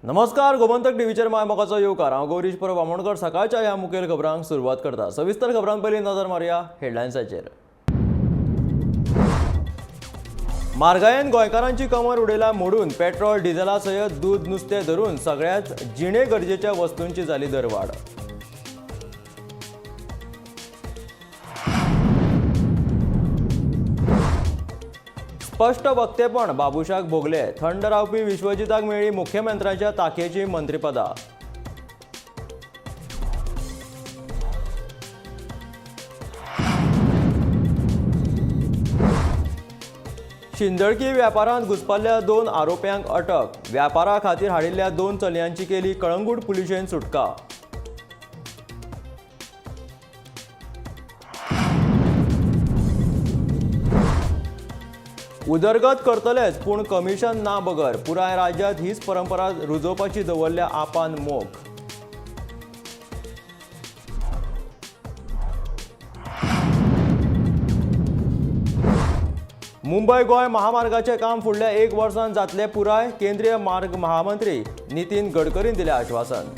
नमस्कार, गोमंतक टीव्हीचेर मोगाचो येवकार। हांव गौरीश परब आमोणकर। सकाळच्या ह्या मुखेल खबरांक सुरवात करता। सविस्तर खबरां पयलीं नजर मारया हेडलायन्साचेर। म्हारगायेन गोंयकारांची कमर उडयल्या मोडून पेट्रोल डिझेला सयत दूध नुस्तें धरून सगळ्याच जिणे गरजेच्या वस्तूंची जाली दरवाड। स्पष्ट वक्तेपण बाबुशाक भोगले। थंड रावपी विश्वजिताक मेळ्ळी मुख्यमंत्र्याच्या तांकयेची मंत्रीपदां। शिंदळकी व्यापारांत घुसपल्ल्या 2 आरोप्यांक अटक। व्यापारा खातीर हाडिल्ल्या 2 चलयांची केली कळंगूट पुलिशेन सुटका। उदरगत करतलेच पूण कमिशन ना बगर। पुराय राज्यांत हीच परंपरा रुजोवपाची दवरल्या आपान मोख। मुंबय गोंय महामार्गाचे काम फुडल्या 1 वर्सान जातले पुराय। केंद्रीय मार्ग महामंत्री नितीन गडकरीन दिले आश्वासन।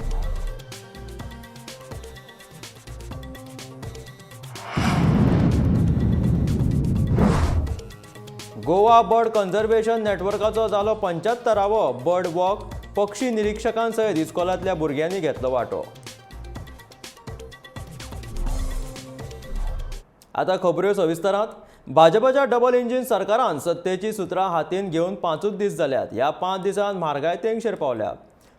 गोवा बर्ड कन्झर्वेशन नेटवर्काचो जालो 75वो बर्ड वॉक। पक्षी निरीक्षकांसयत इस्कॉलांतल्या भुरग्यांनी घेतलो वांटो। आता खबऱ्यो सविस्तरांत। भाजपाच्या डबल इंजिन सरकारान सत्तेची सुत्रां हातीन घेवन 5 दीस जाल्यात। ह्या 5 दिसांत म्हारगाय तेंगशेर पावल्या।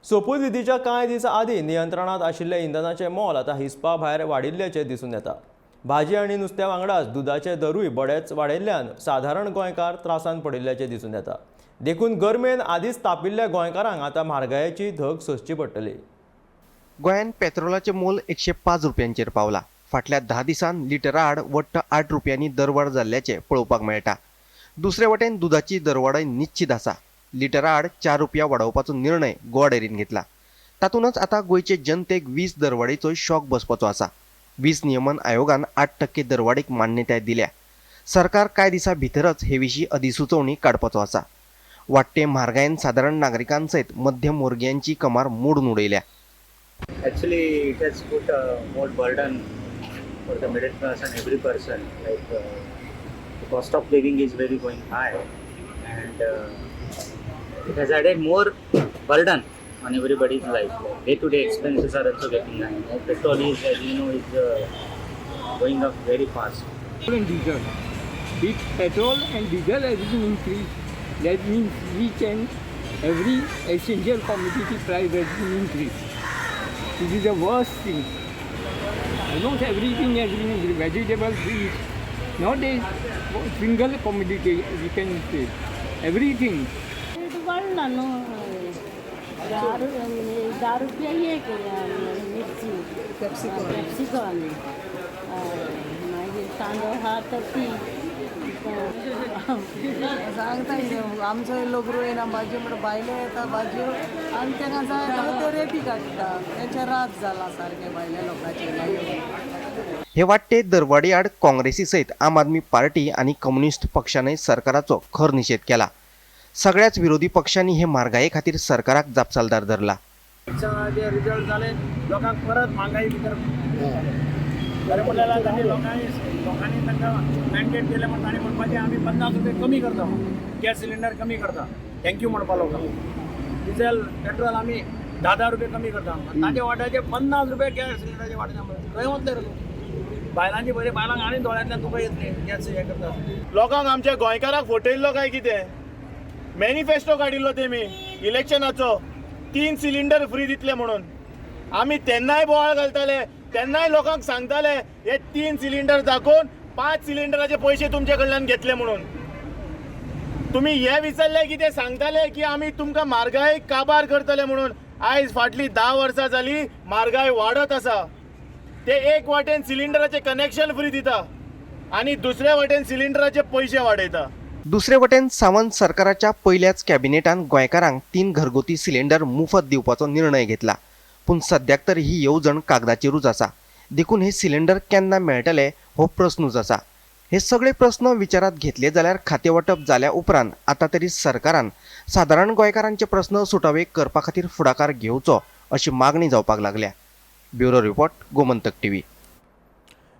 सोपूत विधीच्या कांय दिस आदीं नियंत्रणांत आशिल्ले इंधनाचें मोल आतां हिसपा भायर वाडिल्ल्याचें दिसून येता। भाजी आनी नुस्त्या वांगडाच दुधाचे दरूय बडेच वाडिल्ल्यान साधारण गोंयकार त्रासान पडिल्ल्याचें दिसून येता। देखून गरमेन आदींच तापिल्ल्या गोंयकारांक आतां म्हारगायेची धग सोंसची पडटली। गोंयांत पेट्रोलाचें मोल 105 रुपयांचेर पावला। फाटल्या 10 दिसांत लिटरा आड वट्ट 8 रुपयांनी दरवाड जाल्ल्याचें पळोवपाक मेळटा। दुसरे वटेन दुधाची दरवाडय निश्चित आसा। लिटरा आड 4 रुपया वाडोवपाचो निर्णय गोवा डेरीन घेतला। तातूंतच आतां गोंयचे जनतेक वीज दरवाडीचो शॉक बसपाचो आसा। वीज नियमन आयोगान 8% दरवाडीक मान्यताय दिल्या। सरकार कांय दिसा भितरच हे विशीं अधिसुचोवणी काडपाचो आसा। वाडटे म्हारगायेन सादारण नागरिकांसयत मध्यमवर्गीयांची कमार मोडून उडयल्या। Actually, it has put a more burden for the middle class and every person. Like the cost of living is very going high, and it has added more burden on everybody's life. Like day-to-day expenses are also getting high. Now, petrol is, as you know, is going up very fast. And diesel. With petrol and diesel has been increased. That means each and every essential commodity price has been increased. This is the worst thing. Almost everything has been increased. Vegetables, wheat, not a single commodity we can say. Everything. वाढला ना 10 रुपया एक मिरची capsicum मागीर तांदूळ हा 30 सांगता आमचो लोक रोयना भाजी म्हणून भायले येता भाजयो आनी तांकां जाय ते रेटी काडटा तेंचे रात जाला सारके भायल्या लोकांचे। हे वाडटे दरवाडी आड काँग्रेसी सयत आम आदमी पार्टी आनी कम्युनिस्ट पक्षानय सरकाराचो खर निशेध केला। सगळ्याच विरोधी पक्षांनी हे म्हारगाये खातीर सरकाराक जापसालदार धरला। जे रिजल्ट जाले लोकांक परत महागाई भितर बरें पडलेला लोकांनी तांकां मॅन्डेट केलें म्हणून ताणें म्हणपाचें आमी 50 रुपया कमी करता गॅस सिलिंडर कमी करता। थँक्यू म्हणपा लोकांक। डिझेल पेट्रोल आमी 10 रुपया कमी करता। ताचे वाट्याचे 50 रुपया गॅस सिलिंडराचे वाट्याचे खंय वतले रे बायलांची बरी बायलांक आनी दोळ्यांतल्यान तुका येतले गॅस हे करता। लोकांक आमच्या गोंयकाराक फटयल्लो काय कितें? मॅनिफेस्टो काडिल्लो तेमी इलेक्शनाचो 3 सिलिंडर फ्री दितले म्हणून। आमी तेन्नाय बोवाळ घालताले, तेन्नाय लोकांक सांगताले हे 3 सिलिंडर दाखोवन 5 सिलिंडराचे पयशे तुमचे कडल्यान घेतले म्हणून। तुमी हे विचारले की ते सांगताले की आमी तुमकां म्हारगाय काबार करतले म्हणून। आयज फाटली 10 वर्सां जाली म्हारगाय वाडत आसा। ते एक वाटेन सिलिंडराचे कनेक्शन फ्री दिता आनी दुसऱ्या वाटेन सिलिंडराचे पयशे वाडयता। दुसरे वटेन सावंत सरकाराच्या पयल्याच कॅबिनेटान गोंयकारांक 3 घरगुती सिलिंडर मुफत दिवपाचो निर्णय घेतला। पूण सद्याक तर ही येवजण कागदाचेरूच आसा। देखून हे सिलिंडर केन्ना मेळटले हो प्रस्नूच आसा। हे सगळे प्रश्न विचारात घेतले जाल्यार खातें वाटप जाल्या उपरांत आता तरी सरकारान सादारण गोंयकारांचे प्रश्न सुटावे करपा खातीर फुडाकार घेवचो अशी मागणी जावपाक लागल्या. Bureau report, Gomantak TV.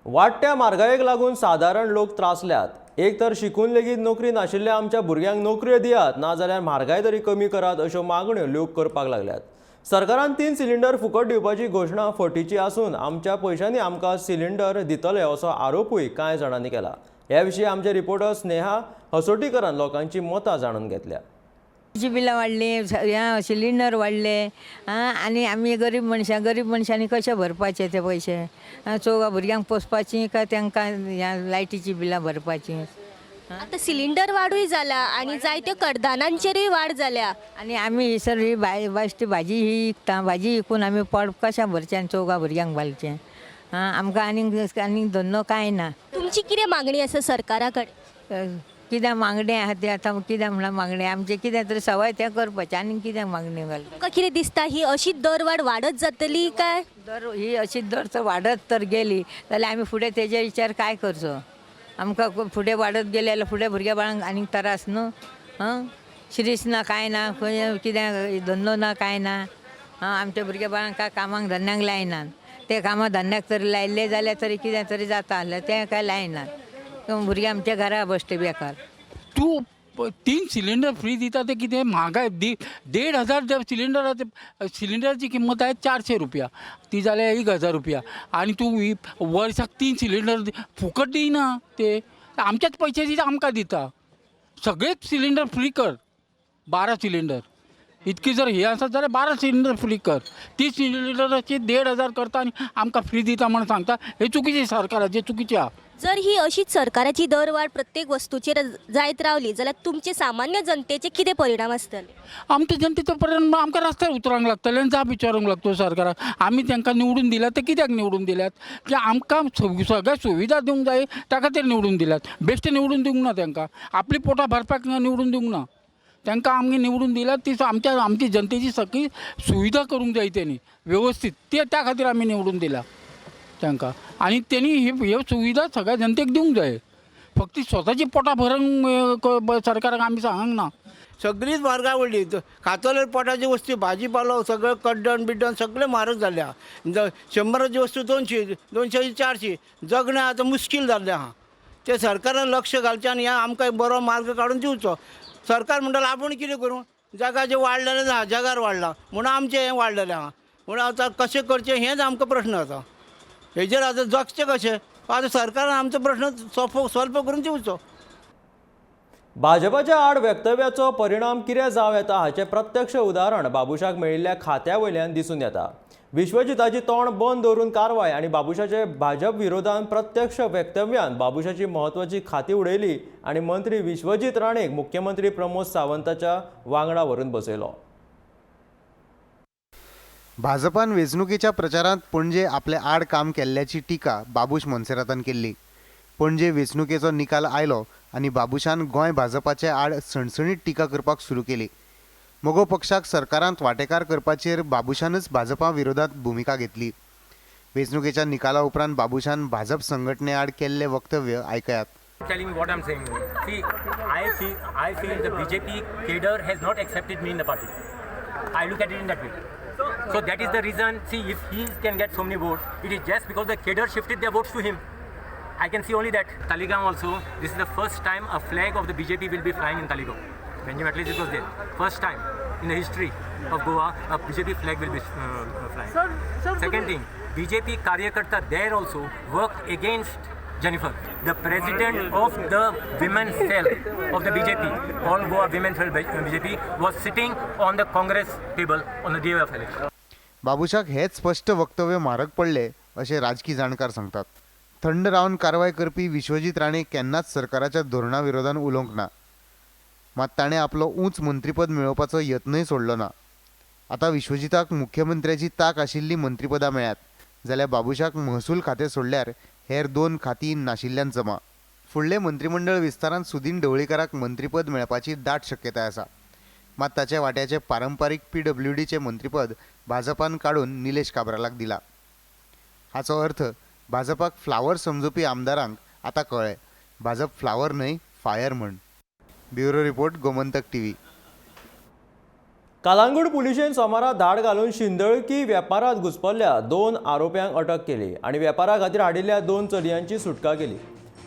वाडट्या म्हारगायेक लागून सादारण लोक त्रासल्यात. एक तर शिकून लेगीत नोकरी नाशिल्ल्या आमच्या भुरग्यांक नोकऱ्यो दियात, ना जाल्यार म्हारगाय तरी कमी करात अश्यो मागण्यो लोक करपाक लागल्यात. सरकारान 3 सिलिंडर फुकट दिवपाची घोशणा फटीची आसून आमच्या पयशांनी आमकां सिलिंडर दितले असो आरोपूय कांय जाणांनी केला. ह्या विशीं आमचे रिपोर्टर स्नेहा हसोटीकरान लोकांची मतां जाणून घेतल्या. ची बिलां वाडली, सिलिंडर वाडले आनी आमी गरीब मनशांनी कशे भरपाचे ते पयशे? चौगा भुरग्यांक पोसपाची काय तांकां ह्या लायटीची बिलां भरपाची? आता सिलिंडर वाडूय जाला आणि जायत्यो कडधान्यांचेरूय वाड जाल्या. आनी आमी सर ही बेश्टी भाजी ही विकता, भाजी विकून आमी पोट कशें भरचें आनी चौगा भुरग्यांक घालचें? आमकां आनीक धंदो कांय ना. तुमची कितें मागणी आसा सरकारा कडेन? कित्याक मागणें आहा तें आतां कित्याक म्हणल्यार मागणें आमचें कितें तरी सवाय तें करपाचें आनी कित्याक मागणी घालता? तुमकां कितें दिसता ही अशीच दरवाड वाडत जातली काय? ही अशीच दर तर वाडत तर गेली जाल्यार आमी फुडें तेजे विचार काय करचो? आमकां फुडें वाडत गेले जाल्यार फुडें भुरग्या बाळांक आनीक त्रास न्हू. शिरीस ना कांय ना, खंय कित्याक धंदो ना कांय ना. आमच्या भुरग्या बाळांक काय कामाक धंद्याक लायनात. ते कामां धंद्याक तरी लायले जाल्यार तरी कितें तरी जाता जाल्यार तें काय लायनात. भुरगे आमच्या घरा बसते बेकार. तू 3 सिलिंडर फ्री दिता ते कितें म्हागाय 1,500 सिलिंडराची किंमत आहे 400 रुपया, ती जाल्यार 1,000 रुपया. आणि तू वर्साक 3 सिलिंडर फुकट दिना. ते आमच्याच पैशाची आमकां दिता. सगळेच सिलिंडर फ्री कर. 12 सिलिंडर इतकी जर हे आसत जाल्यार 12 सिलिंडर फ्री कर. 30 सिलिंडराची 1,500 करता आनी आमकां फ्री दिता म्हणून सांगता. हे चुकीचें सरकाराचें चुकीचें आहा. जर ही अशीच सरकाराची दरवाड प्रत्येक वस्तूचेर जायत रावली जाल्यार तुमचे सामान्य जनतेचे कितें परिणाम आसतले? आमच्या जनतेचो परिणाम आमकां रस्त्यार उतरांक लागतले आनी जाप विचारूंक लागतो सरकाराक. आमी तांकां निवडून दिल्यात ते कित्याक निवडून दिल्यात? की आमकां सगळ्या सुविधा दिवंक जाय त्या खातीर निवडून दिल्यात. बेश्टे निवडून दिवंक ना तांकां. आपली पोटां भरपाक निवडून दिवंक ना. तांकां आमी निवडून दिल्यात ती आमची जनतेची सगळी सुविधा करूंक जाय तेणी व्यवस्थीत. त्या खातीर आमी निवडून दिला तांकां. आनी तेणी ह्यो सुविधा सगळ्या जनतेक दिवंक जाय. फक्त स्वताची पोटां भरूंक सरकाराक आमी सांगूंक ना. सगळीच म्हारगाय वाडली. खातले पोटाची वस्तू भाजीपालो सगळं कड्डण बिड्डण सगळें म्हारग जाल्लें आहा. 100ची वस्तू 200, 200ची 400. जगणें आतां मुश्कील जाल्लें आहा. ते सरकारान लक्ष घालचें आनी ह्या आमकां बरो मार्ग काडून दिवचो. सरकार म्हणटालो आपूण कितें करूं? जगाचें वाडलेलें ना, जगार वाडलां म्हणून आमचें हें वाडलेलें आहा. म्हणून आतां कशें करचें हेंच आमकां प्रश्न आसा. हेजेर आतां जगचें कशें? आतां सरकारान आमचो प्रश्न सॉल्व करून दिवचो. भाजपाच्या आड वक्तव्याचो परिणाम कितें जावं येता हाचें प्रत्यक्ष उदाहरण बाबुशाक मेळिल्ल्या खात्या वयल्यान दिसून येता. विश्वजिताची तोंड बंद दवरून कारवाय आनी बाबुशाचे भाजप विरोधान प्रत्यक्ष वक्तव्यान बाबुशाची म्हत्वाची खाती उडयली आनी मंत्री विश्वजीत राणेक मुख्यमंत्री प्रमोद सावंताच्या वांगडा व्हरून बसयलो. भाजपान वेंचणुकेच्या प्रचारांत पणजे आपले आड काम केल्ल्याची टिका बाबूश मोन्सेरातान केल्ली. पणजे वेंचणुकेचो निकाल आयलो आनी बाबुशान गोंय भाजपाचे आड सणसणीत टिका करपाक सुरू केली. मोगो पक्षाक सरकारांत वांटेकार करपाचेर बाबुशानच भाजपा विरोधात भुमिका घेतली. वेंचणुकेच्या निकाला उपरांत बाबुशान भाजप संघटने आड केल्ले वक्तव्य आयकयात. Telling me what I'm saying. See, I feel the BJP cadre has not accepted me in the party. I look at it in that way. So that is the reason. See, if he can get so many votes, it is just because the cadre shifted their votes to him. I can see only that. Talegaon also, this is the first time a flag of the BJP will be flying in Talegaon. Benjamin Atlee was there. First time in the history of Goa, a BJP flag will be flying. Second thing, BJP Karyakarta there also worked against Jennifer. The president of the women's cell of the BJP, all Goa women's cell BJP, was sitting on the Congress table on the day of election. बाबुशाक हेच स्पष्ट वक्तव्य म्हारग पडले अशें राजकी जाणकार सांगतात. थंड रावन कारवाय करपी विश्वजीत राणे केन्नाच सरकाराच्या धोरणा विरोधान उलोवंक ना. मात ताणें आपलो उंच मंत्रीपद मेळोवपाचो यत्नय सोडलो ना. आतां विश्वजिताक मुख्यमंत्र्याची ताक आशिल्ली मंत्रीपदां मेळ्ळ्यात जाल्यार बाबुशाक महसूल खातें सोडल्यार हेर 2 खातीं नाशिल्ल्यान जमा. फुडले मंत्रिमंडळ विस्तारांत सुदीन ढवळीकाराक मंत्रीपद मेळपाची दाट शक्यताय आसा. मात ताचे वाट्याचें पारंपारीक PWDचें मंत्रीपद भाजपान काडून निलेश काब्रालाक दिला. हाचो अर्थ भाजपाक फ्लावर समजूपी आमदारांक आतां कळ्ळें. भाजप फ्लावर न्हय फायर म्हण. Bureau report Gomantak TV. Calangute पुलिशेन सोमारा धाड घालून शिंदळकी वेपारात घुसपल्ल्या 2 आरोप्यांक अटक केली आणि वेपारा खातीर हाडिल्ल्या 2 चलयांची सुटका केली.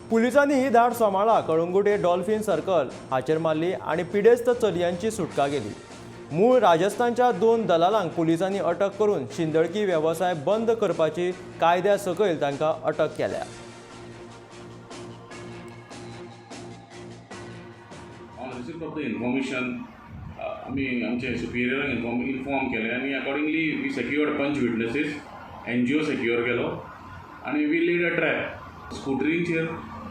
पुलिसांनी ही धाड सोमाळा कळंगुटे डॉल्फिन सर्कल हाचेर मारली आणि पिडेस्त चलयांची सुटका केली. मूळ राजस्थानच्या 2 दलालांक पुलिसांनी अटक करून शिंदळकी वेवसाय बंद करपाची कायद्या सकयल तांकां अटक केल्या. आम्ही आमचे सुपिरियरांक इन्फॉर्म केले आणि accordingly we secured 5 witnesses, NGO secure केलो आणि वी लेड अ ट्रॅप. स्कुटरींचेर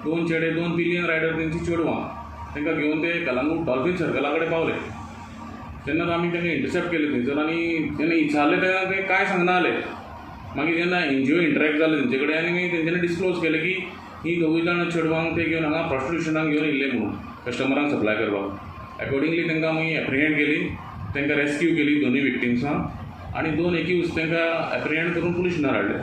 2 चेडे 2 पिलियन रायडर तेंची चेडवां तांकां घेवन ते कलांगूट डॉल्फिन सर्कला कडेन पावले. तेन्ना आमी तांकां इंटरसेप्ट केले थंयसर आणि तेन्ना विचारले तेन्ना ते कांय सांगनाले. मागीर जेन्ना NGO इंटरेक्ट जाले तेंचे कडेन आनी तेंच्यांनी डिस्क्लोज केलें की ही 2 जाण चेडवांक ते घेवन हांगा प्रॉस्टिट्युशनाक घेवन येयल्ले म्हणून कस्टमरांक सप्लाय करपाक. अकॉर्डिंगली तांकां मागीर एप्रिहेंड केली, तांकां रेस्क्यू केली 2 विक्टिम्सांक आणि 2 एक्यूज तांकां एप्रिहेंड करून पुलिशेंत हाडले.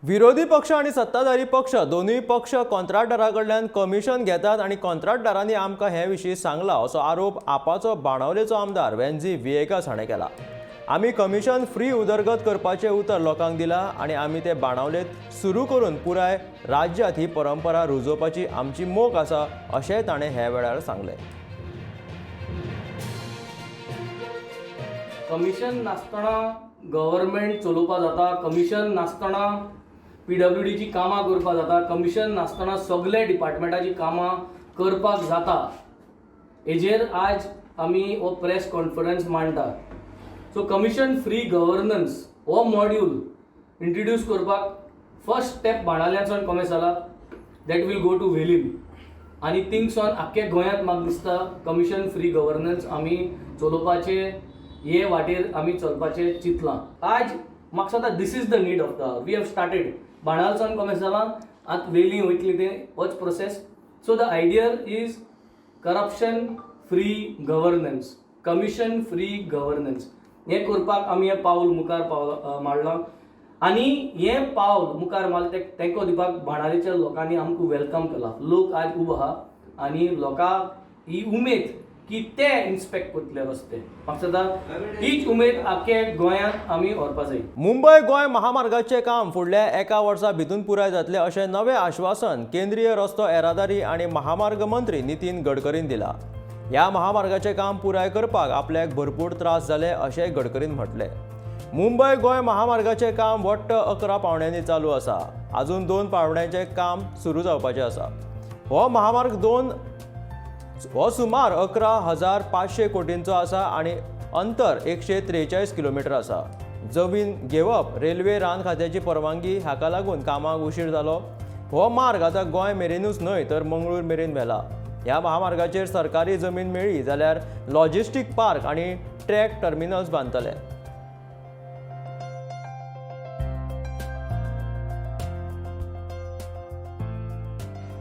विरोधी पक्ष आणि सत्ताधारी पक्ष दोनूय पक्ष कॉन्ट्रॅक्टरा कडल्यान कमिशन घेतात आणि कॉन्ट्रॅक्टरांनी आमकां हे विशीं सांगला असो आरोप आपाचो बाणावलेचो आमदार वेन्झी विएकास हाणें केला. आमी कमिशन फ्री उदरगत करपाचें उतर लोकांक दिलां आणि आमी ते बाणावलेत सुरू करून पुराय राज्यांत ही परंपरा रुजोवपाची आमची मोख आसा अशेंय ताणें हे वेळार सांगलें. कमिशन नासतना गव्हर्मेंट चलोवपा जाता, कमिशन नासतना PWDची कामां करपाक जाता, कमिशन नासतना सगळे डिपार्टमेंटाची कामां करपाक जाता. हेजेर आज आमी हो प्रेस कॉन्फरन्स मांडटा. सो कमिशन फ्री गव्हर्नन्स हो मॉड्यूल इंट्रोड्यूस करपाक फर्स्ट स्टेप बाणावल्याच्यान कॉमेस जाला. दॅट वील गो टू वेलीम आनी थिंगसॉन आख्ख्या गोंयांत म्हाका दिसता कमिशन फ्री गव्हर्नन्स आमी चलोवपाचे हे वाटेर आमी चलपाचें चिंतलां. आज म्हाका दिसता this is the need of the hour. We have started बाणावल्याच्यान कॉमेस जालां, आतां वेली वयतली तें होच process. So the idea is corruption free governance, commission free governance हें करपाक आमी हें पावल मुखार मारलां आनी हें पावल मुखार मारलें तेंको दिवपाक बाणावलेच्या लोकांनी आमकां वेलकम केला. लोक आज उबो आहा आनी लोकांक ही उमेद की ते इन्स्पेक्ट करतले रस्ते. म्हाका दिसता हीच उमेद आख्खे गोंयांत आमी व्हरपाक जाय. मुंबय गोंय महामार्गाचें काम फुडल्या 1 वर्सा भितून पुराय जातलें अशें नवें आश्वासन केंद्रीय रस्तो येरादारी आनी महामार्ग मंत्री नितीन गडकरीन दिलां. ह्या महामार्गाचें काम पुराय करपाक आपल्याक भरपूर त्रास जाले अशेंय गडकरीन म्हटलें. मुंबय गोंय महामार्गाचें काम वट्ट 11 पावंड्यांनी चालू आसा. अजून 2 पावंड्यांचें काम सुरू जावपाचें आसा. हो महामार्ग हो सुमार 11,500 कोटींचो आसा आणि अंतर 143 किलोमीटर आसा. जमीन घेवप रेल्वे रान खात्याची परवानगी हाका लागून कामाक उशीर जालो. हो मार्ग आतां गोंय मेरेनूच न्हय तर मंगळूर मेरेन व्हेला. ह्या महामार्गाचेर सरकारी जमीन मेळ्ळी जाल्यार लॉजिस्टीक पार्क आणि ट्रॅक टर्मिनल्स बांदतले.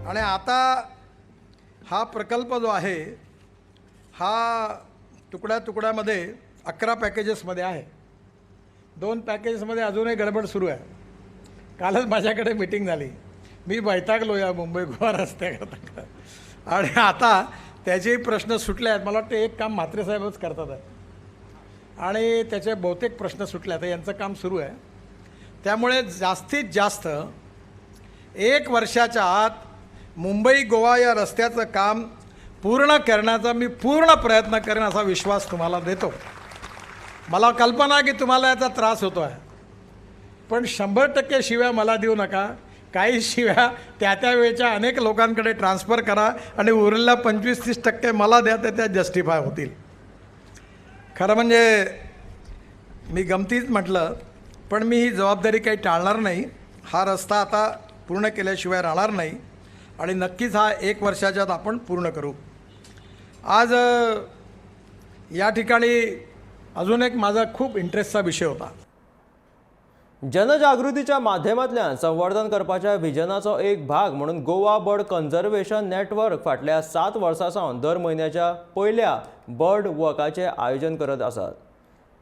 आणि आता हा प्रकल्प जो आहे हा तुकड्यामध्ये 11 पॅकेजेसमध्ये आहे. 2 पॅकेजेसमध्ये अजूनही गडबड सुरू आहे. कालच माझ्याकडे मीटिंग झाली. मी वैतागलो या मुंबई गोवा रस्त्याकरता आणि आता त्याचेही प्रश्न सुटले आहेत. मला वाटतं एक काम म्हात्रे साहेबच करतात आहे आणि त्याचे बहुतेक प्रश्न सुटले आहेत. यांचं काम सुरू आहे. त्यामुळे जास्तीत जास्त 1 वर्षाच्या आत मुंबई गोवा या रस्त्याचं काम पूर्ण करण्याचा मी पूर्ण प्रयत्न करेन असा विश्वास तुम्हाला देतो. मला कल्पना आहे की तुम्हाला याचा त्रास होतो आहे, पण 100% शिव्या मला देऊ नका. काही शिव्या त्या वेळेच्या अनेक लोकांकडे ट्रान्सफर करा आणि उरलेल्या 25-30% मला द्या, तर त्या जस्टिफाय होतील. खरं म्हणजे मी गमतीच म्हटलं, पण मी ही जबाबदारी काही टाळणार नाही. हा रस्ता आता पूर्ण केल्याशिवाय राहणार नाही आणि नक्कीच हा 1 वर्षाच्यात आपण पूर्ण करू. आज या ठिकाणी अजून एक माझा खूप इंटरेस्टचा विषय होता. जनजागृतीच्या माध्यमांतल्यान संवर्धन करपाच्या विजनाचो एक भाग म्हणून गोवा बर्ड कन्झर्वेशन नेटवर्क फाटल्या 7 वर्सां सावन दर म्हयन्याच्या पयल्या बर्ड वॉकाचें आयोजन करत आसात.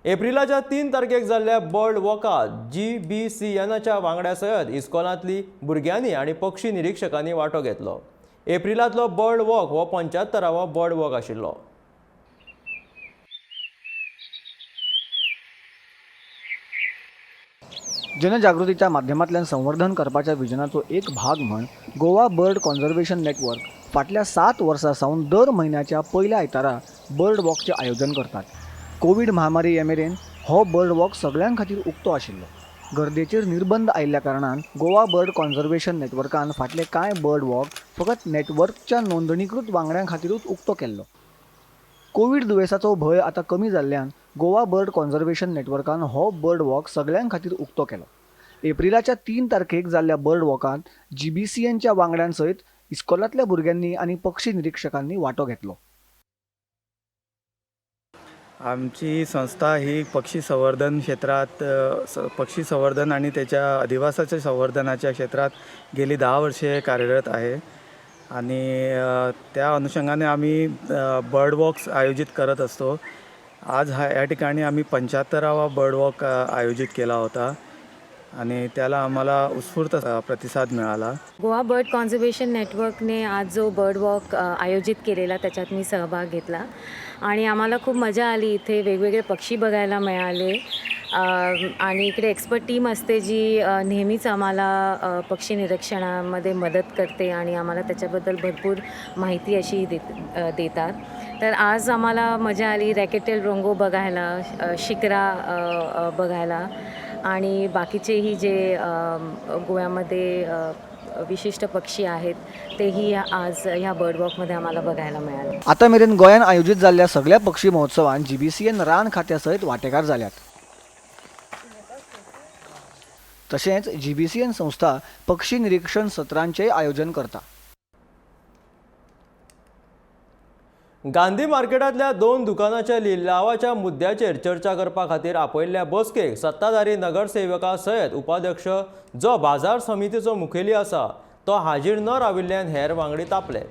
एप्रिलाच्या 3 तारखेक जाल्ल्या बर्ड वॉकात GBCNच्या वांगड्या सयत इस्कॉलांतली भुरग्यांनी आनी पक्षी निरीक्षकांनी वांटो घेतलो. एप्रिलांतलो बर्ड वॉक हो 75वा बर्ड वॉक आशिल्लो. जनजागृतीच्या माध्यमांतल्यान संवर्धन करपाच्या विजनाचो एक भाग म्हण गोवा बर्ड कॉन्झर्वेशन नेटवर्क फाटल्या 7 वर्सां सावन दर म्हयन्याच्या पयल्या आयतारा बर्ड वॉकचें आयोजन करतात. कोविड महामारी येमेरेन हो बर्ड वॉक सगळ्यां खातीर उक्तो आशिल्लो. गर्देचेर निर्बंध आयिल्ल्या कारणान गोवा बर्ड कॉन्झर्वेशन नेटवर्कान फाटले कांय बर्ड वॉक फकत नेटवर्कच्या नोंदणीकृत वांगड्यां खातीरूच उक्तो केल्लो. कोविड दुयेंसाचो भंय आतां कमी जाल्ल्यान गोवा बर्ड कॉन्झर्वेशन नेटवर्कान हो बर्ड वॉक सगळ्यां खातीर उक्तो केलो. एप्रिलाच्या 3 तारखेक जाल्ल्या बर्ड वॉकांत GBCNच्या वांगड्यां सयत इस्कॉलांतल्या भुरग्यांनी आनी पक्षी निरीक्षकांनी वांटो घेतलो. आमची संस्था ही पक्षी संवर्धन क्षेत्रात पक्षी संवर्धन आणि त्याच्या अधिवासाच्या संवर्धनाच्या क्षेत्रात गेली 10 वर्षे कार्यरत आहे आणि त्या अनुषंगाने आम्ही बर्ड वॉक्स आयोजित करत असतो. आज या ठिकाणी आम्ही 75वा बर्ड वॉक आयोजित केला होता आणि त्याला आम्हाला उत्स्फूर्त प्रतिसाद मिळाला. गोवा बर्ड कॉन्झर्वेशन नेटवर्कने आज जो बर्ड वॉक आयोजित केलेला त्याच्यात मी सहभाग घेतला आणि आम्हाला खूप मजा आली. इथे वेगवेगळे पक्षी बघायला मिळाले आणि इकडे एक्सपर्ट टीम असते जी नेहमीच आम्हाला पक्षी निरीक्षणामध्ये मदत करते आणि आम्हाला त्याच्याबद्दल भरपूर माहिती अशी देतात. तर आज आम्हाला मजा आली रॅकेटेल रोंगो बघायला, शिकरा बघायला आणि बाकीचेही जे गोव्यामध्ये विशिष्ट पक्षी आहेत तेही आज ह्या बर्ड वॉकमध्ये आम्हाला बघायला मिळाले. आता मेरेन गोंयान आयोजित जाल्ल्या सगळ्या पक्षी महोत्सवांत GBCN रान खात्या सयत वांटेकार जाल्यात. तशेंच GBCN संस्था पक्षी निरीक्षण सत्रांचेय आयोजन करता. गांधी मार्केटांतल्या 2 दुकानांच्या लिलावाच्या मुद्द्याचेर चर्चा करपा खातीर आपयल्ल्या बसकेक सत्ताधारी नगरसेवका सयत उपाध्यक्ष जो बाजार समितीचो मुखेली आसा तो हाजीर न राविल्ल्यान हेर वांगडी तापले.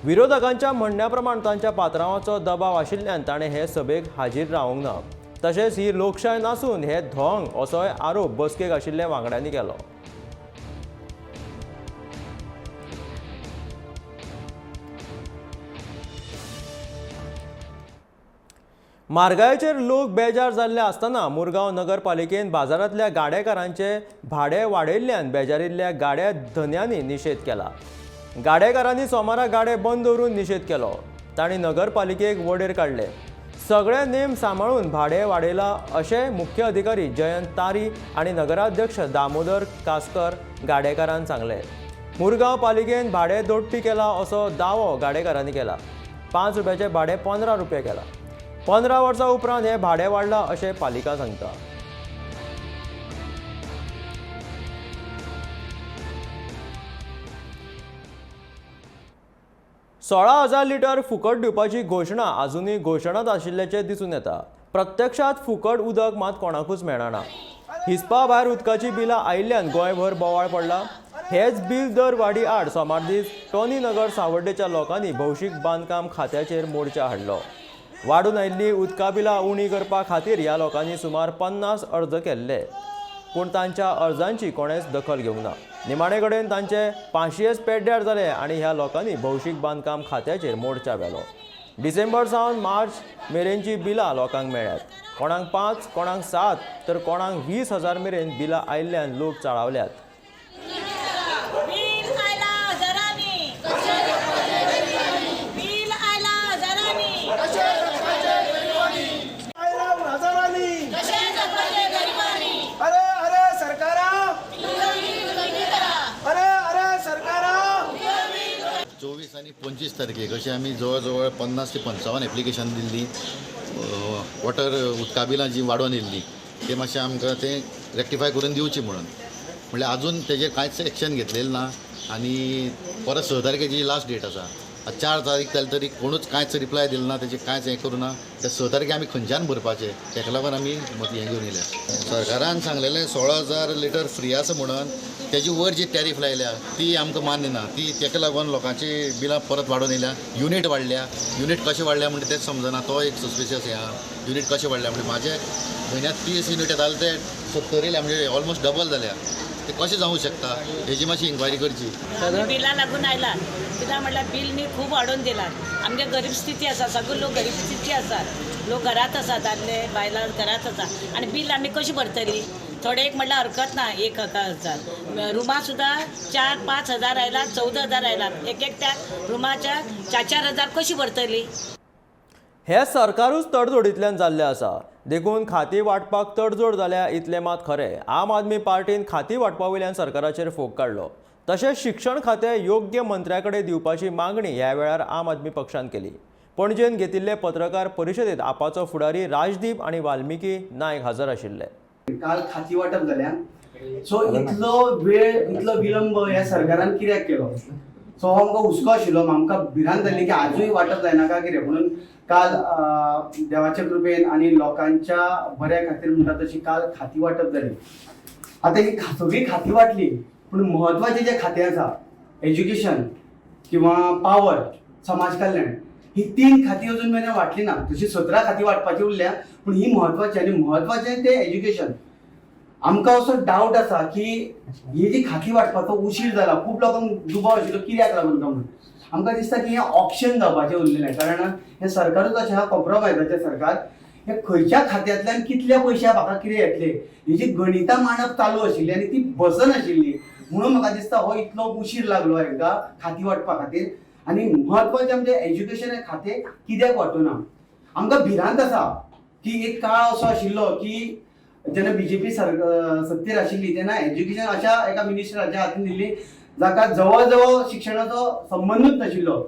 विरोधकांच्या म्हणण्या प्रमाण तांच्या पात्रांवाचो दबाव आशिल्ल्यान ताणें हे सभेक हाजीर रावंक ना. तशेंच ही लोकशाय नासून हे धोंग असोय आरोप बसकेक आशिल्ल्या वांगड्यांनी केलो. म्हारगायेचेर लोक बेजार जाल्ले आसतना मुरगांव नगरपालिकेन बाजारांतल्या गाडेकारांचे भाडे वाडयल्ल्यान बेजारिल्ल्या गाड्या धन्यांनी निशेध केला. गाडेकारांनी सोमारा गाडे बंद दवरून निशेध केलो. तांणी नगरपालिकेक वडेर काडले. सगळे नेम सांबाळून भाडे वाडयला अशें मुख्य अधिकारी जयंत तारी आनी नगराध्यक्ष दामोदर कासकर गाडेकारांक सांगले. मुरगांव पालिकेन भाडे दोट्टी केला असो दावो गाडेकारांनी केला. 5 रुपयाचें भाडें 15 रुपया केला. 15 वर्सां उपरांत हें भाडें वाडलां अशें पालिका सांगता. $16,000 लिटर फुकट दिवपाची घोशणा अजूनय घोशणात आशिल्ल्याचे दिसून येता. प्रत्यक्षात फुकट उदक मात कोणाकूच मेळना. हिसपा भायर उदकाची बिलां आयिल्ल्यान गोंयभर बोवाळ पडला. हेच बील दर वाडी आड सोमार दीस टोनी नगर सावर्डेच्या लोकांनी भौशीक बांदकाम खात्याचेर मोर्चा हाडलो. वाडून आयिल्लीं उदका बिलां उणी करपा खातीर ह्या लोकांनी सुमार 50 अर्ज केल्ले, पूण तांच्या अर्जांची कोणेच दखल घेवंक ना. निमाणे कडेन तांचे 500 पेड्ड्यार जाले आनी ह्या लोकांनी भौशीक बांदकाम खात्याचेर मोर्चा व्हेलो. डिसेंबर सावन मार्च मेरेनची बिलां लोकांक मेळ्ळ्यात. कोणाक 5, कोणाक 7 तर कोणाक 20,000 मेरेन बिलां आयिल्ल्यान लोक चाळावल्यात. आणि 25 तारखेक अशी आमी जवळ 50 ते 55 एप्लिकेशन दिल्ली. वॉटर उदका बिलां जी वाडोवन येयल्ली ते मातशें आमकां ते रेक्टिफाय करून दिवची म्हणून. म्हणल्यार आजून तेजेर कांयच एक्शन घेतलेलें ना आनी परत 6 तारखेची लास्ट डेट आसा. 4 तारीख जाली तरी कोणूच कांयच रिप्लाय दिलो ना, तेजें कांयच हें करूं ना. ते 6 तारखे आमी खंयच्यान भरपाचें, तेका लागून आमी हें घेवन येयल्या. सरकारान सांगलेलें 16,000 लिटर फ्री आसा म्हणून तेजे वयर जी टॅरिफ लायल्या ती आमकां मान्य ना. ती तेका लागून लोकांची बिलां परत वाडोवन येयल्या. युनिट वाडल्या. युनिट कशें वाडल्या म्हणजे तेच समजना. तो एक सस्पिशियस हे आहा. युनिट कशें वाडल्या म्हणजे म्हाजे म्हयन्यांत 30 युनिट येताले ते 70 येयल्या म्हणजे ऑलमोस्ट डबल जाल्या. ते कशें जावंक शकता हेजी मातशी इन्क्वायरी करची. बिलां लागून आयला कित्याक म्हटल्यार बील न्ही खूब वाडोवन दिलात. आमगे गरीब स्थिती आसा. सगळे लोक गरीब स्थिती आसात. लोक घरात आसात. दादले बायलां घरात आसा आनी बील आमी कशी भरतली. थोडे एक म्हटल्यार हरकत ना 1,000 रुमां सुद्दां 4-5 हजार आयला 14,000 आयलात. एकट्याक रुमाच्या 4-4 हजार कशी भरतली. हे सरकारूच तडजोडींतल्यान जाल्ले आसा. देखून खाती वाटपाक तडजोड जाल्या इतले मात खरें. आम आदमी पार्टीन खाती वाटपा वयल्यान सरकाराचेर फोग काडलो. तशेंच शिक्षण खातें योग्य मंत्र्या कडेन दिवपाची मागणी ह्या वेळार आम आदमी पक्षान केली. पणजेन घेतिल्ले पत्रकार परिशदेंत आपाचो फुडारी राजदीप आनी वाल्मिकी नायक हजर आशिल्ले. काल खाती वाटप जाल्यान सो इतलो वेळ इतलो विलंब ह्या सरकारान कित्याक केलो. सो हो आमकां हुस्को आशिल्लो. आमकां भिरांत जाल्ली की आजूय वाटप जायनाका कितें म्हणून काल देवाच्या कृपेन आनी लोकांच्या बऱ्या खातीर म्हणटा तशी काल खाती वाटप जाली. आतां ही सगळी खाती वाटली पूण म्हत्वाचे जे खातें आसा एज्युकेशन किंवा पावर समाज कल्याण ही 3 खाती अजून मेरेन वाटली ना. तशी 17 खाती वाटपाची उरल्या पूण ही म्हत्वाची आनी म्हत्वाचें तें एज्युकेशन. आमकां असो डावट आसा की ही जी खाती वाटपाचो उशीर जाला. खूब लोकांक दुबाव आशिल्लो कित्याक लागून काय म्हणून. आमकां दिसता की हें ऑप्शन जावपाचें उरलेलें कारण हें सरकारूच अशें आहा कॉम्प्रोमायजाचें सरकार. हे खंयच्या खात्यांतल्यान कितल्या पयशे म्हाका कितें येतले हेची गणितां मांडप चालू आशिल्ली आनी ती बसनाशिल्ली. म्हणून म्हाका दिसता हो इतलो उशीर लागलो हांकां खाती वाटपा खातीर. आनी म्हत्वाचें म्हणजे एज्युकेशन हें खातें कित्याक वाटूना. आमकां भिरांत आसा की एक काळ असो आशिल्लो की जेन्ना BJP सत्तेर आशिल्ली तेन्ना एज्युकेशन अशा एका मिनिस्टराच्या हातीन दिल्ली जाका जवळ जवळ शिक्षणाचो संबंदूच नाशिल्लो.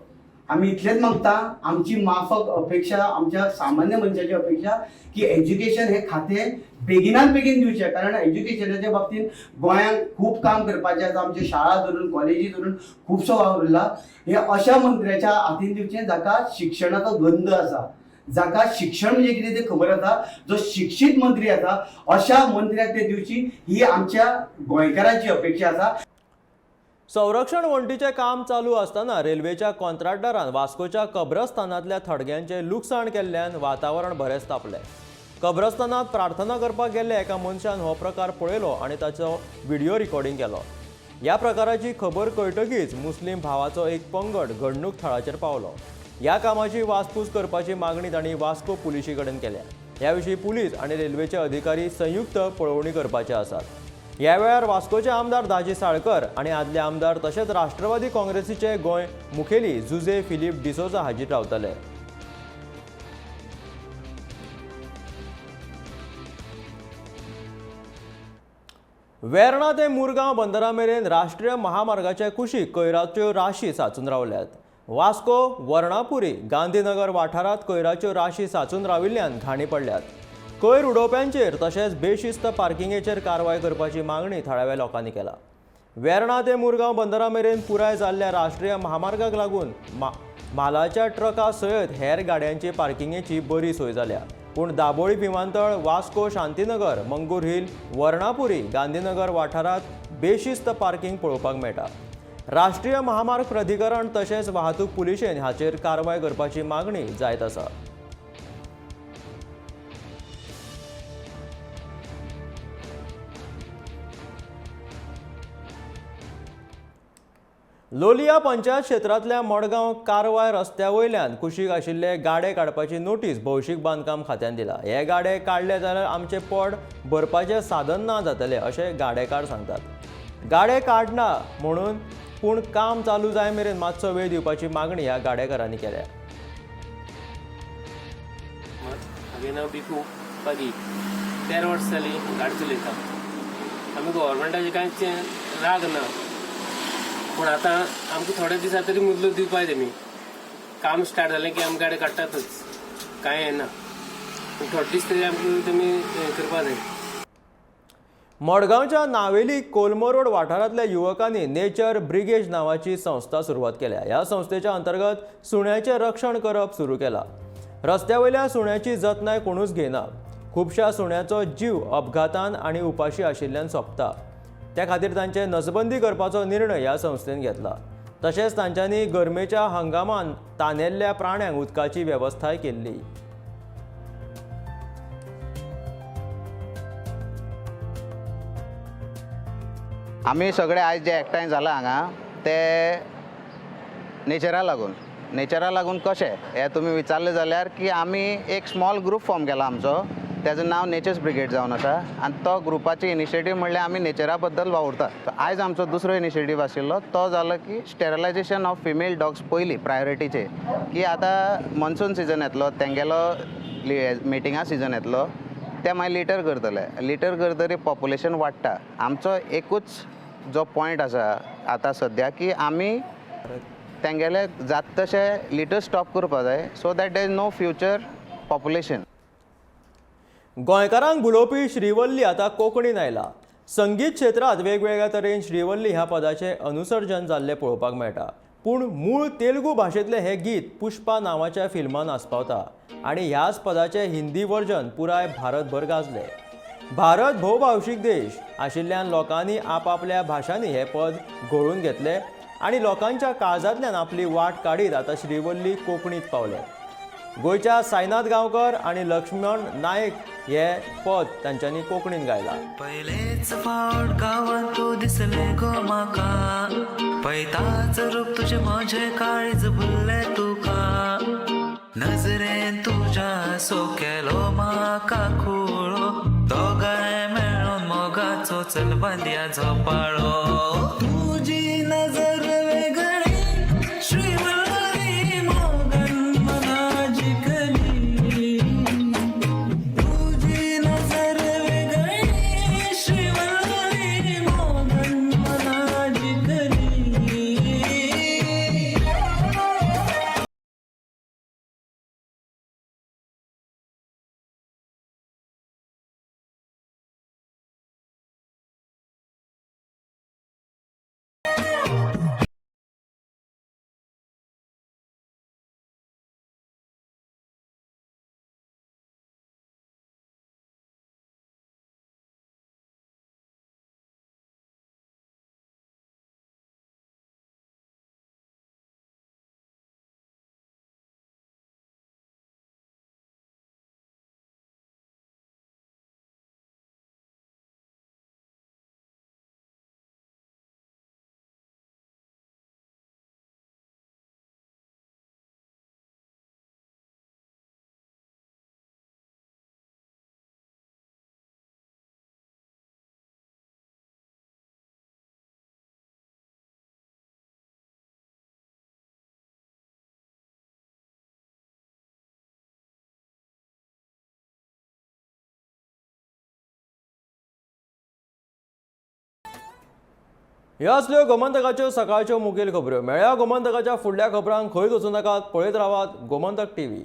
आमी इतलेंच मागता आमची माफक अपेक्षा आमच्या सामान्य मनशाची अपेक्षा की एज्युकेशन हें खातें बेगिनात बेगीन दिवचें. कारण एज्युकेशनाच्या बाबतींत गोंयांत खूब काम करपाचें आसा. आमचे शाळा धरून कॉलेजी धरून खुबसो वावर उरला. हे अशा मंत्र्याच्या हातीन दिवचें जाका शिक्षणाचो गंध आसा. जाका शिक्षण म्हणजे कितें तें खबर आसा. जो शिक्षीत मंत्री आसा अशा मंत्र्याक ते दिवची ही आमच्या गोंयकारांची अपेक्षा आसा. संरक्षण वणटीचें काम चालू आसतना रेल्वेच्या कॉन्ट्रॅक्टरान वास्कोच्या कब्रस्तानांतल्या थडग्यांचें लुकसाण केल्ल्यान वातावरण बरेंच तापलें. कब्रस्तानांत प्रार्थना करपाक गेल्ल्या एका मनशान हो प्रकार पळयलो आनी ताचो व्हिडिओ रिकॉर्डिंग केलो. ह्या प्रकाराची खबर कळटकीच मुस्लीम भावाचो एक पंगड घडणूक थळाचेर पावलो. ह्या कामाची वासपूस करपाची मागणी तांणी वास्को पुलिशे कडेन केल्या. ह्या विशीं पुलीस आनी रेल्वेचे अधिकारी संयुक्त पळोवणी करपाचे आसात. ह्या वेळार वास्कोचे आमदार दाजी साळकर आनी आदले आमदार तशेंच राष्ट्रवादी काँग्रेसीचे गोंय मुखेली जुजे फिलीप डिसोजा हाजीर रावतले. वेर्णा ते मुरगांव बंदरा मेरेन राष्ट्रीय महामार्गाच्या कुशीक कोयराच्यो राशी साचून रावल्यात. वास्को वर्णापुरी गांधीनगर वाठारात कोयराच्यो राशी साचून राविल्ल्यान घाणी पडल्यात. कोयर उडोवप्यांचेर तशेंच बेशिस्त पार्किंगेचेर कारवाय करपाची मागणी थळाव्या लोकांनी केला. वेर्णा ते मुरगांव बंदरा मेरेन पुराय जाल्ल्या राष्ट्रीय महामार्गाक लागून म्हालाच्या ट्रका सयत हेर गाड्यांची पार्किंगेची बरी सोय जाल्या. पूण दाबोळी विमानतळ वास्को शांतीनगर मंगूर हिल वर्णापुरी गांधीनगर वाठारात बेशिस्त पार्किंग पळोवपाक मेळटा. राष्ट्रीय महामार्ग प्राधिकरण तशेंच वाहतूक पुलिशेन हाचेर कारवाय करपाची मागणी जायत आसा. लोलया पंचायत क्षेत्रांतल्या मडगांव कारवाय रस्त्या वयल्यान कुशीक आशिल्ले गाडे काडपाची नोटीस भौशीक बांदकाम खात्यान दिला. हे गाडे काडले जाल्यार आमचे पोट भरपाचें साधन ना जातलें अशें गाडेकार सांगतात. गाडे काडना म्हणून पूण काम चालू जाय मेरेन मातसो वेळ दिवपाची मागणी ह्या गाडेकारांनी केल्या. हांवें नांव बिकू पागी 13 वर्सां जालीं गाडी चलयता. आमी गव्हर्मेंटाचें कांयच राग ना पूण आतां आमकां थोडे दिसा तरी मुदलो दिवपाक जाय. तेमी काम स्टार्ट जालें की आमी गाडी काडटातच कांय येना. थोडे दीस तरी आमकां तेमी करपाक जाय. मडगांवच्या नावेली कोलमो रोड वाठारांतल्या युवकांनी नेचर ब्रिगेड नांवाची संस्था सुरवात केल्या. ह्या संस्थेच्या अंतर्गत सुण्याचें रक्षण करप सुरू केलां. रस्त्या वयल्या सुण्याची जतनाय कोणूच घेना. खुबश्या सुण्याचो जीव अपघातान आनी उपाशी आशिल्ल्यान सोंपता. त्या खातीर तांचे नसबंदी करपाचो निर्णय ह्या संस्थेन घेतला. तशेंच तांच्यांनी गरमेच्या हंगामान तानेल्ल्या प्राण्यांक उदकाची वेवस्थाय केल्ली. आमी सगळे आयज जे एकठांय जाला हांगा ते नेचरा लागून कशें हें तुमी विचारलें जाल्यार की आमी एक स्मॉल ग्रूप फॉर्म केला आमचो. तेजें नांव नेचर्स ब्रिगेड जावन आसा आनी तो ग्रुपाची इनिशिएटीव म्हणल्यार आमी नेचरा बद्दल वावुरतात. आयज आमचो दुसरो इनिशिएटीव आशिल्लो तो जालो की स्टेरिलायजेशन ऑफ फिमेल डॉग्स पयलीं प्रायोरिटीचे, की आतां मॉन्सून सिजन येतलो, तेंगेलो मिटिंगा सिजन येतलो, ते मागीर लिटर करतरी पॉप्युलेशन वाडटा. आमचो एकूच जो पॉयंट आसा आतां सद्या की आमी तेंगेले जात तशें लिटर स्टॉप करपा जाय so that there is no future population. गोंयकारांक भुलोवपी श्रीवल्ली आतां कोंकणीन आयला. संगीत क्षेत्रांत वेगवेगळ्या तरेन श्रीवल्ली ह्या पदाचें अनुसर्जन जाल्लें पळोवपाक मेळटा. पूण मूळ तेलुगू भाशेंतलें हें गीत पुष्पा नांवाच्या फिल्मान आस्पावता आनी ह्याच पदाचें हिंदी वर्जन पुराय भारतभर गाजलें. भारत भोवभावशीक देश आशिल्ल्यान लोकांनी आपापल्या भाशांनी हें पद घोळून घेतलें आनी लोकांच्या काळजांतल्यान आपली वाट काडीत आतां श्रीवल्ली कोंकणीत पावले. गोंयच्या साईनाथ गांवकर आनी लक्ष्मण नायक हे पद तांच्यांनी कोंकणीन गायलां. पयलेच फावट गांवांत तूं दिसलें गो म्हाका, पळयताच रूप तुजें म्हजें काळीज भुल्लें तुका, नजरेन तुज्या सो केलो म्हाका खुळो, दोगांय मेळून मोगाचो चल बांदया झोपाळो. तुजी नजर वेगळी श्रीवल्ली मोगन मना जिखली, तुजी नजर वेगळी श्रीवल्ली मोगन मना जिखली. ह्यो आसल्यो गोमंतकाच्यो सकाळच्यो मुखेल खबऱ्यो. मेळ्या गोमंतकाच्या फुडल्या खबरांक खंयच वचूं नाकात, पळयत रावात गोमंतक TV.